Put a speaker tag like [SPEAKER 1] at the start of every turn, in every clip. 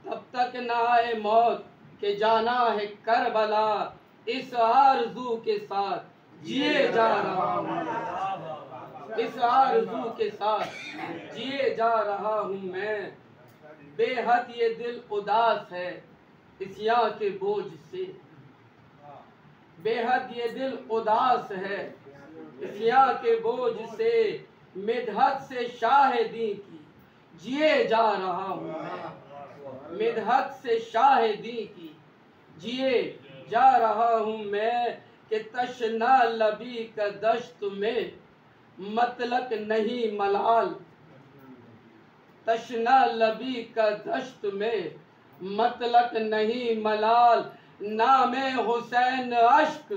[SPEAKER 1] तब तक ना आए मौत के जाना है करबला, इस आरज़ू के साथ जिए जा रहा हूँ, इस आरज़ू के साथ जिए जा रहा हूँ मैं। बेहद ये दिल उदास है इस यहाँ के बोझ से, बेहद ये दिल उदास है इस यहाँ के बोझ से। मिदहत से शाहिदी की जिए जा रहा हूँ मैं, मिदहत से शाहिदी की जिए जा रहा हूँ मैं। कि तशना लबी का दश्त में मतलक नहीं मलाल, तशना लबी का दश्त में मतलक नहीं मलाल। नामे हुसैन अश्क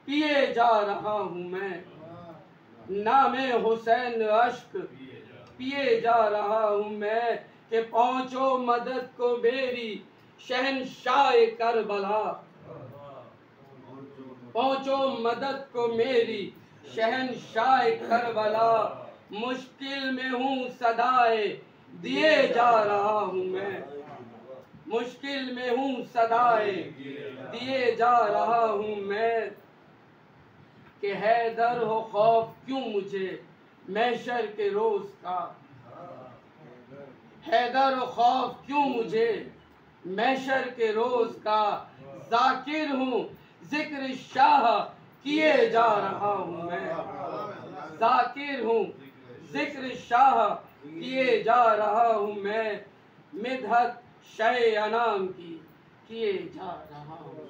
[SPEAKER 1] पिए जा रहा हूँ मैं, नामे हुसैन अश्क पिए जा रहा हूँ मैं। कि पहुँचो मदद को मेरी शहंशाह करबला, पहुँचो मदद को मेरी शहंशाह करबला। मुश्किल में हूँ सदाए दिए जा रहा हूँ मैं, मुश्किल में हूँ सदाए दिए जा रहा हूँ मैं। कि हैदर हो खौफ क्यों मुझे महशर के रोज का, हैदर हो खौफ क्यों मुझे महशर के रोज का। जाकिर हूँ जिक्र शाह किए जा रहा हूँ मैं, जाकिर हूँ जिक्र शाह किए जा रहा हूँ मैं। मिदहत शय अनाम की किए जा रहा हूँ।